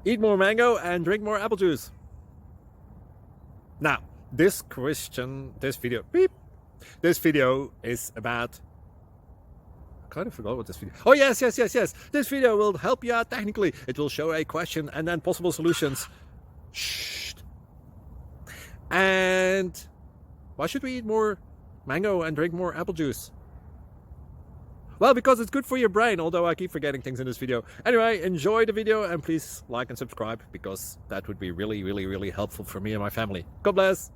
Eat more mango and drink more apple juice. Now, this video is about, I kind of forgot what this video. Oh, yes. This video will help you out technically. It will show a question and then possible solutions. Shh. And why should we eat more mango and drink more apple juice? Well, because it's good for your brain, although I keep forgetting things in this video. Anyway, enjoy the video and please like and subscribe, because that would be really helpful for me and my family. God bless.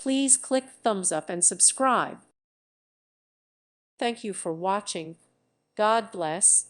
Please click thumbs up and subscribe. Thank you for watching. God bless.